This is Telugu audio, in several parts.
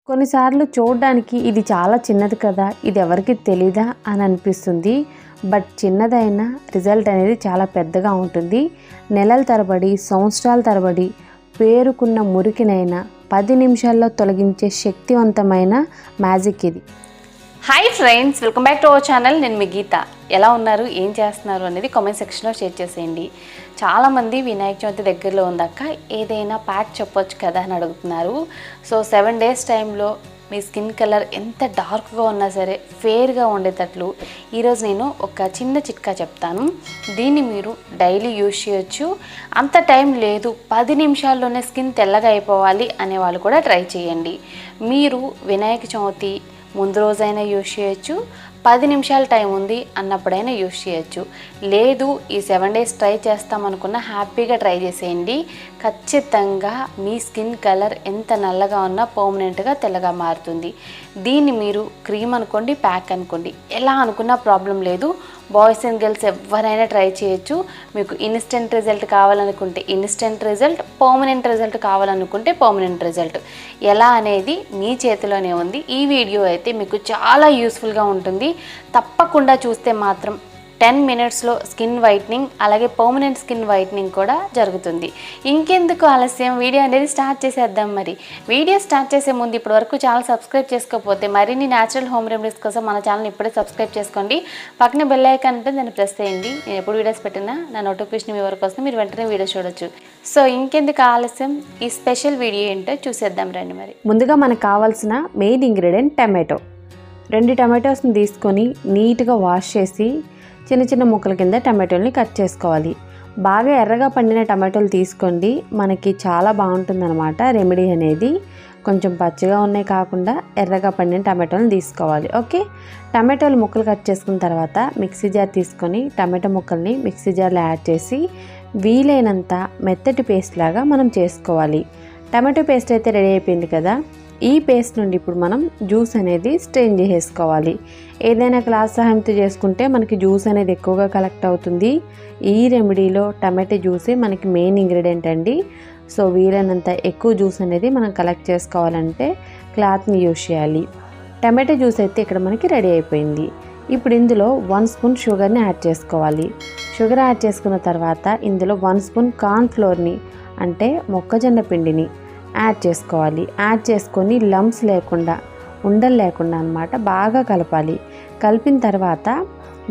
కొన్నిసార్లు చూడడానికి ఇది చాలా చిన్నది కదా, ఇది ఎవరికి తెలీదా అని అనిపిస్తుంది. బట్ చిన్నదైనా రిజల్ట్ అనేది చాలా పెద్దగా ఉంటుంది. నెలల తరబడి, సంవత్సరాల తరబడి పేరుకున్న మురికినైనా 10 నిమిషాల్లో తొలగించే శక్తివంతమైన మ్యాజిక్ ఇది. Hi friends, welcome back to our channel. నేను మీ గీత. ఎలా ఉన్నారు, ఏం చేస్తున్నారు అనేది కామెంట్ సెక్షన్లో షేర్ చేసేయండి. చాలామంది వినాయక చవితి దగ్గరలో ఉందాక ఏదైనా ప్యాక్ చెప్పొచ్చు కదా అని అడుగుతున్నారు. సో 7 days టైంలో మీ స్కిన్ కలర్ ఎంత డార్క్గా ఉన్నా సరే ఫేర్గా ఉండేటట్లు ఈరోజు నేను ఒక చిన్న చిట్కా చెప్తాను. దీన్ని మీరు డైలీ యూజ్ చేయొచ్చు. అంత టైం లేదు, 10 నిమిషాల్లోనే స్కిన్ తెల్లగా అయిపోవాలి అనే వాళ్ళు కూడా ట్రై చేయండి. మీరు వినాయక చవితి ముందు రోజైనా యూజ్ చేయొచ్చు, 10 నిమిషాల టైం ఉంది అన్నప్పుడైనా యూజ్ చేయొచ్చు. లేదు ఈ 7 days ట్రై చేస్తామనుకున్న హ్యాపీగా ట్రై చేసేయండి. ఖచ్చితంగా మీ స్కిన్ కలర్ ఎంత నల్లగా ఉన్నా పర్మనెంట్గా తెల్లగా మారుతుంది. దీన్ని మీరు క్రీమ్ అనుకోండి, ప్యాక్ అనుకోండి, ఎలా అనుకున్నా ప్రాబ్లం లేదు. బాయ్స్ అండ్ గర్ల్స్ ఎవరైనా ట్రై చేయొచ్చు. మీకు ఇన్స్టెంట్ రిజల్ట్ కావాలనుకుంటే ఇన్స్టెంట్ రిజల్ట్, పర్మనెంట్ రిజల్ట్ కావాలనుకుంటే పర్మనెంట్ రిజల్ట్. ఎలా అనేది మీ చేతిలోనే ఉంది. ఈ వీడియో అయితే మీకు చాలా యూస్ఫుల్గా ఉంటుంది. తప్పకుండా చూస్తే మాత్రం 10 minutesలో స్కిన్ వైట్నింగ్, అలాగే పర్మనెంట్ స్కిన్ వైట్నింగ్ కూడా జరుగుతుంది. ఇంకెందుకు ఆలస్యం, వీడియో అనేది స్టార్ట్ చేసేద్దాం. మరి వీడియో స్టార్ట్ చేసే ముందు ఇప్పటి వరకు ఛానల్ సబ్స్క్రైబ్ చేసుకోకపోతే మరిన్ని న్యాచురల్ హోమ్ రెమెడీస్ కోసం మన ఛానల్ ఇప్పుడే సబ్స్క్రైబ్ చేసుకోండి. పక్కన బెల్ ఐకాన్ ఉంటుంది, దాన్ని ప్రెస్ చేయండి. నేను ఎప్పుడు వీడియోస్ పెట్టినా నా నోటిఫికేషన్ మీ వరకు వస్తే మీరు వెంటనే వీడియో చూడొచ్చు. సో ఇంకెందుకు ఆలస్యం, ఈ స్పెషల్ వీడియో ఏంటో చూసేద్దాం రండి. మరి ముందుగా మనకు కావాల్సిన మెయిన్ ఇంగ్రీడియంట్ టమాటో. 2 టమాటోస్ని తీసుకొని నీట్గా వాష్ చేసి చిన్న చిన్న ముక్కల కింద టమాటోల్ని కట్ చేసుకోవాలి. బాగా ఎర్రగా పండిన టమాటోలు తీసుకోండి, మనకి చాలా బాగుంటుందన్నమాట రెమెడీ అనేది. కొంచెం పచ్చిగా ఉన్నాయి కాకుండా ఎర్రగా పండిన టమాటోలను తీసుకోవాలి. ఓకే, టమాటోలు ముక్కలు కట్ చేసుకున్న తర్వాత మిక్సీ జార్ తీసుకొని టమాటో ముక్కల్ని మిక్సీ జార్లో యాడ్ చేసి వీలైనంత మెత్తటి పేస్ట్ లాగా మనం చేసుకోవాలి. టమాటో పేస్ట్ అయితే రెడీ అయిపోయింది కదా. ఈ పేస్ట్ నుండి ఇప్పుడు మనం జ్యూస్ అనేది స్ట్రెయిన్ చేసేసుకోవాలి. ఏదైనా గ్లాస్ సహాయంతో చేసుకుంటే మనకి జ్యూస్ అనేది ఎక్కువగా కలెక్ట్ అవుతుంది. ఈ రెమెడీలో టమాటో జ్యూసే మనకి మెయిన్ ఇంగ్రీడియంట్ అండి. సో వీలైనంత ఎక్కువ జ్యూస్ అనేది మనం కలెక్ట్ చేసుకోవాలంటే క్లాత్ని యూజ్ చేయాలి. టమాటో జ్యూస్ అయితే ఇక్కడ మనకి రెడీ అయిపోయింది. ఇప్పుడు ఇందులో 1 స్పూన్ షుగర్ని యాడ్ చేసుకోవాలి. షుగర్ యాడ్ చేసుకున్న తర్వాత ఇందులో 1 స్పూన్ కార్న్ ఫ్లోర్ని అంటే మొక్కజొన్న పిండిని యాడ్ చేసుకోవాలి. యాడ్ చేసుకొని లంప్స్ లేకుండా, ఉండలు లేకుండా అన్నమాట బాగా కలపాలి. కలిపిన తర్వాత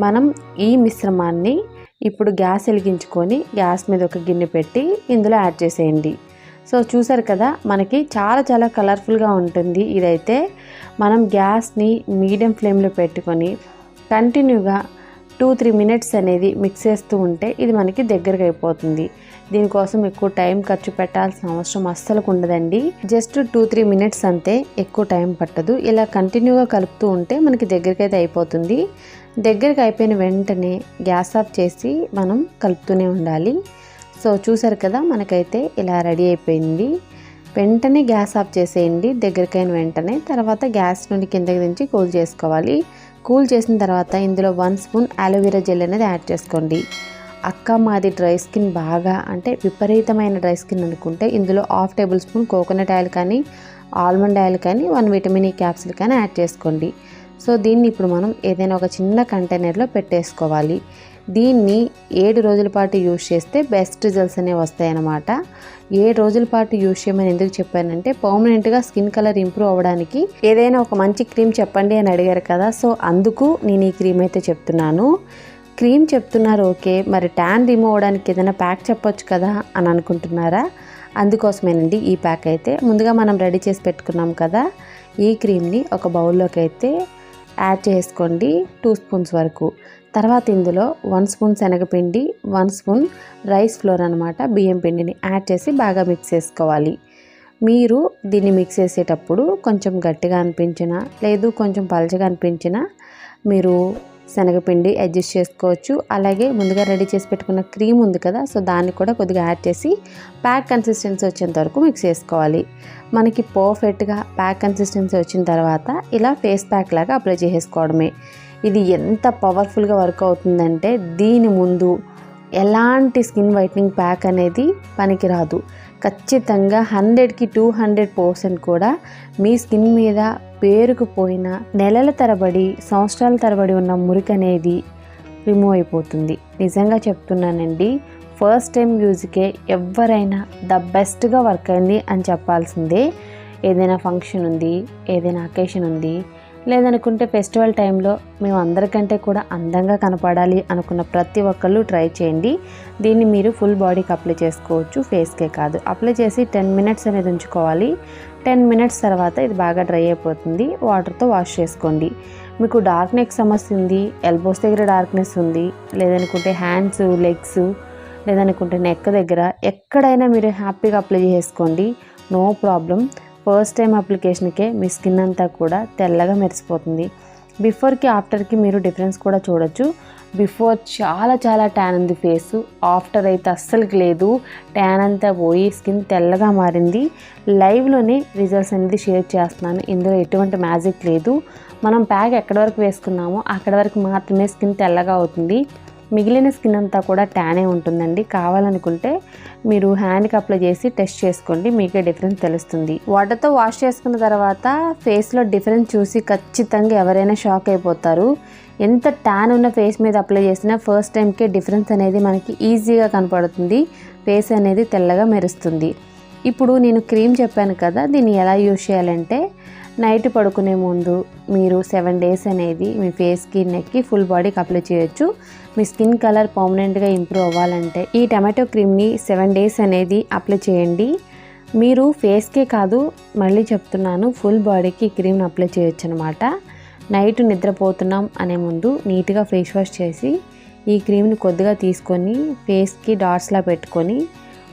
మనం ఈ మిశ్రమాన్ని ఇప్పుడు గ్యాస్ వెలిగించుకొని గ్యాస్ మీద ఒక గిన్నె పెట్టి ఇందులో యాడ్ చేసేయండి. సో చూసారు కదా, మనకి చాలా చాలా కలర్ఫుల్గా ఉంటుంది. ఇదైతే మనం గ్యాస్ని మీడియం ఫ్లేమ్లో పెట్టుకొని కంటిన్యూగా 2-3 minutes అనేది మిక్స్ చేస్తూ ఉంటే ఇది మనకి దగ్గరగా అయిపోతుంది. దీనికోసం ఎక్కువ టైం ఖర్చు పెట్టాల్సిన అవసరం అస్సలు ఉండదండి. జస్ట్ 2-3 minutes అంతే, ఎక్కువ టైం పట్టదు. ఇలా కంటిన్యూగా కలుపుతూ ఉంటే మనకి దగ్గరికి అయితే అయిపోతుంది. దగ్గరికి అయిపోయిన వెంటనే గ్యాస్ ఆఫ్ చేసి మనం కలుపుతూనే ఉండాలి. సో చూసారు కదా, మనకైతే ఇలా రెడీ అయిపోయింది. వెంటనే గ్యాస్ ఆఫ్ చేసేయండి దగ్గరికైన వెంటనే. తర్వాత గ్యాస్ నుండి కిందకి దించి కూల్ చేసుకోవాలి. కూల్ చేసిన తర్వాత ఇందులో 1 స్పూన్ అలోవెరా జెల్ అనేది యాడ్ చేసుకోండి. అక్క మాది డ్రై స్కిన్ బాగా అంటే విపరీతమైన డ్రై స్కిన్ అనుకుంటే ఇందులో 1/2 tablespoon కోకోనట్ ఆయిల్ కానీ, ఆల్మండ్ ఆయిల్ కానీ, 1 vitamin E క్యాప్సూల్ కానీ యాడ్ చేసుకోండి. సో దీన్ని ఇప్పుడు మనం ఏదైనా ఒక చిన్న కంటైనర్లో పెట్టేసుకోవాలి. దీన్ని 7 రోజుల పాటు యూజ్ చేస్తే బెస్ట్ రిజల్ట్స్ అనేవి వస్తాయన్నమాట. 7 రోజుల పాటు యూజ్ చేయమని ఎందుకు చెప్పానంటే పర్మనెంట్గా స్కిన్ కలర్ ఇంప్రూవ్ అవ్వడానికి ఏదైనా ఒక మంచి క్రీమ్ చెప్పండి అని అడిగారు కదా. సో అందుకు నేను ఈ క్రీమ్ అయితే చెప్తున్నాను. క్రీమ్ చెప్తున్నారు ఓకే, మరి ట్యాన్ రిమూవ్ అవ్వడానికి ఏదైనా ప్యాక్ చెప్పొచ్చు కదా అని అనుకుంటున్నారా? అందుకోసమేనండి ఈ ప్యాక్ అయితే. ముందుగా మనం రెడీ చేసి పెట్టుకున్నాం కదా, ఈ క్రీమ్ని ఒక బౌల్లోకి అయితే యాడ్ చేసుకోండి 2 స్పూన్స్ వరకు. తర్వాత ఇందులో 1 స్పూన్ శనగపిండి, 1 స్పూన్ రైస్ ఫ్లోర్ అనమాట, బియ్యం పిండిని యాడ్ చేసి బాగా మిక్స్ చేసుకోవాలి. మీరు దీన్ని మిక్స్ చేసేటప్పుడు కొంచెం గట్టిగా అనిపించినా లేదు కొంచెం పలచగా అనిపించినా మీరు శనగపిండి అడ్జస్ట్ చేసుకోవచ్చు. అలాగే ముందుగా రెడీ చేసి పెట్టుకున్న క్రీమ్ ఉంది కదా, సో దాన్ని కూడా కొద్దిగా యాడ్ చేసి ప్యాక్ కన్సిస్టెన్సీ వచ్చేంత వరకు మిక్స్ చేసుకోవాలి. మనకి పర్ఫెక్ట్గా ప్యాక్ కన్సిస్టెన్సీ వచ్చిన తర్వాత ఇలా ఫేస్ ప్యాక్ లాగా అప్లై చేసుకోవడమే. ఇది ఎంత పవర్ఫుల్గా వర్క్ అవుతుందంటే దీని ముందు ఎలాంటి స్కిన్ వైట్నింగ్ ప్యాక్ అనేది పనికిరాదు. ఖచ్చితంగా 100కి 200% కూడా మీ స్కిన్ మీద పేరుకుపోయిన నెలల తరబడి సంవత్సరాల తరబడి ఉన్న మురికి అనేది రిమూవ్ అయిపోతుంది. నిజంగా చెప్తున్నానండి, ఫస్ట్ టైం యూజ్కే ఎవరైనా ద బెస్ట్గా వర్క్ అయింది అని చెప్పాల్సిందే. ఏదైనా ఫంక్షన్ ఉంది, ఏదైనా అకేషన్ ఉంది, లేదనుకుంటే ఫెస్టివల్ టైంలో మేము అందరికంటే కూడా అందంగా కనపడాలి అనుకున్న ప్రతి ఒక్కళ్ళు ట్రై చేయండి. దీన్ని మీరు ఫుల్ బాడీకి అప్లై చేసుకోవచ్చు, ఫేస్కే కాదు. అప్లై చేసి 10 మినిట్స్ అనేది ఉంచుకోవాలి. 10 మినిట్స్ తర్వాత ఇది బాగా డ్రై అయిపోతుంది. వాటర్తో వాష్ చేసుకోండి. మీకు డార్క్ నెక్ సమస్య ఉంది, ఎల్బోస్ దగ్గర డార్క్నెస్ ఉంది, లేదనుకుంటే హ్యాండ్స్, లెగ్స్, లేదనుకుంటే నెక్ దగ్గర ఎక్కడైనా మీరు హ్యాపీగా అప్లై చేసుకోండి, నో ప్రాబ్లం. ఫస్ట్ టైం అప్లికేషన్కే మీ స్కిన్ అంతా కూడా తెల్లగా మెరిసిపోతుంది. బిఫోర్కి ఆఫ్టర్కి మీరు డిఫరెన్స్ కూడా చూడొచ్చు. బిఫోర్ చాలా ట్యాన్ ఉంది ఫేసు, ఆఫ్టర్ అయితే అస్సలుకి లేదు. ట్యాన్ అంతా పోయి స్కిన్ తెల్లగా మారింది. లైవ్లోనే రిజల్ట్స్ అనేది షేర్ చేస్తున్నాను. ఇందులో ఎటువంటి మ్యాజిక్ లేదు. మనం ప్యాక్ ఎక్కడి వరకు వేసుకున్నామో అక్కడి వరకు మాత్రమే స్కిన్ తెల్లగా అవుతుంది. మిగిలిన స్కిన్ అంతా కూడా ట్యానే ఉంటుందండి. కావాలనుకుంటే మీరు హ్యాండ్కి అప్లై చేసి టెస్ట్ చేసుకోండి, మీకే డిఫరెన్స్ తెలుస్తుంది. వాటర్తో వాష్ చేసుకున్న తర్వాత ఫేస్లో డిఫరెన్స్ చూసి ఖచ్చితంగా ఎవరైనా షాక్ అయిపోతారు. ఎంత ట్యాన్ ఉన్న ఫేస్ మీద అప్లై చేసినా ఫస్ట్ టైంకే డిఫరెన్స్ అనేది మనకి ఈజీగా కనపడుతుంది. ఫేస్ అనేది తెల్లగా మెరుస్తుంది. ఇప్పుడు నేను క్రీమ్ చెప్పాను కదా, దీన్ని ఎలా యూజ్ చేయాలంటే నైట్ పడుకునే ముందు మీరు 7 డేస్ అనేది మీ ఫేస్కి, నెక్కి, ఫుల్ బాడీకి అప్లై చేయొచ్చు. మీ స్కిన్ కలర్ పర్మనెంట్గా ఇంప్రూవ్ అవ్వాలంటే ఈ టమాటో క్రీమ్ని 7 డేస్ అనేది అప్లై చేయండి. మీరు ఫేస్కే కాదు, మళ్ళీ చెప్తున్నాను, ఫుల్ బాడీకి ఈ క్రీమ్ని అప్లై చేయొచ్చు అనమాట. నైట్ నిద్రపోతున్నాం అనే ముందు నీట్గా ఫేస్ వాష్ చేసి ఈ క్రీమ్ని కొద్దిగా తీసుకొని ఫేస్కి డాట్స్లా పెట్టుకొని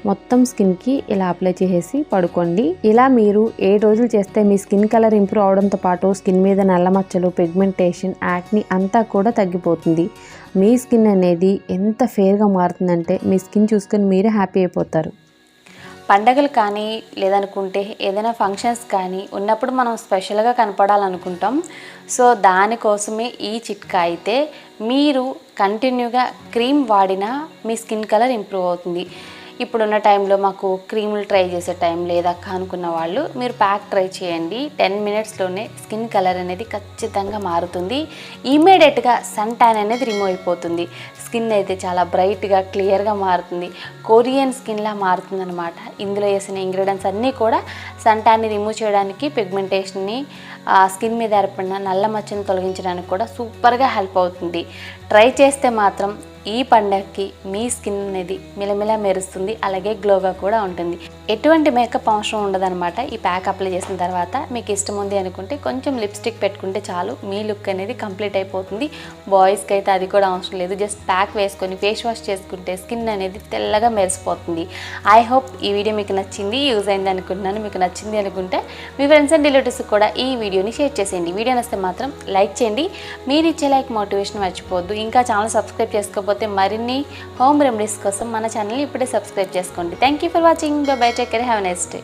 మొత్తం స్కిన్కి ఇలా అప్లై చేసేసి పడుకోండి. ఇలా మీరు 7 రోజులు చేస్తే మీ స్కిన్ కలర్ ఇంప్రూవ్ అవడంతో పాటు స్కిన్ మీద నల్ల మచ్చలు, పిగ్మెంటేషన్, యాక్ని అంతా కూడా తగ్గిపోతుంది. మీ స్కిన్ అనేది ఎంత ఫేర్గా మారుతుందంటే మీ స్కిన్ చూసుకొని మీరే హ్యాపీ అయిపోతారు. పండగలు కానీ లేదనుకుంటే ఏదైనా ఫంక్షన్స్ కానీ ఉన్నప్పుడు మనం స్పెషల్గా కనపడాలనుకుంటాం. సో దానికోసమే ఈ చిట్కా. అయితే మీరు కంటిన్యూగా క్రీమ్ వాడినా మీ స్కిన్ కలర్ ఇంప్రూవ్ అవుతుంది. ఇప్పుడున్న టైంలో మాకు క్రీములు ట్రై చేసే టైం లేదక్క అనుకున్న వాళ్ళు మీరు ప్యాక్ ట్రై చేయండి. 10 మినిట్స్లోనే స్కిన్ కలర్ అనేది ఖచ్చితంగా మారుతుంది. ఇమీడియట్గా సన్ ట్యాన్ అనేది రిమూవ్ అయిపోతుంది. స్కిన్ అయితే చాలా బ్రైట్గా, క్లియర్గా మారుతుంది. కొరియన్ స్కిన్లా మారుతుంది అనమాట. ఇందులో వేసిన ఇంగ్రీడియంట్స్ అన్నీ కూడా సన్ ట్యాన్ని రిమూవ్ చేయడానికి, పిగ్మెంటేషన్ని, స్కిన్ మీద ఏర్పడిన నల్ల మచ్చను తొలగించడానికి కూడా సూపర్గా హెల్ప్ అవుతుంది. ట్రై చేస్తే మాత్రం ఈ పండగకి మీ స్కిన్ అనేది మిలమిలా మెరుస్తుంది, అలాగే గ్లోగా కూడా ఉంటుంది. ఎటువంటి మేకప్ అవసరం ఉండదన్నమాట. ఈ ప్యాక్ అప్లై చేసిన తర్వాత మీకు ఇష్టం ఉంది అనుకుంటే కొంచెం లిప్స్టిక్ పెట్టుకుంటే చాలు, మీ లుక్ అనేది కంప్లీట్ అయిపోతుంది. బాయ్స్కి అయితే అది కూడా అవసరం లేదు. జస్ట్ ప్యాక్ వేసుకొని ఫేస్ వాష్ చేసుకుంటే స్కిన్ అనేది తెల్లగా మెరిసిపోతుంది. ఐ హోప్ ఈ వీడియో మీకు నచ్చింది, యూజ్ అయింది అనుకుంటున్నాను. మీకు నచ్చింది అనుకుంటే మీ ఫ్రెండ్స్ అండ్ రిలేటివ్స్కి కూడా ఈ వీడియోని షేర్ చేసేయండి. వీడియో నచ్చితే మాత్రం లైక్ చేయండి. మీరు ఇచ్చే లైక్ మోటివేషన్ మర్చిపోవద్దు. ఇంకా ఛానల్ సబ్స్క్రైబ్ చేసుకోకపోతే మరిన్ని హోమ్ రెమెడీస్ కోసం మన ఛానల్ని ఇప్పుడే సబ్స్క్రైబ్ చేసుకోండి. Thank you for watching. By by. Take care. Have a nice day.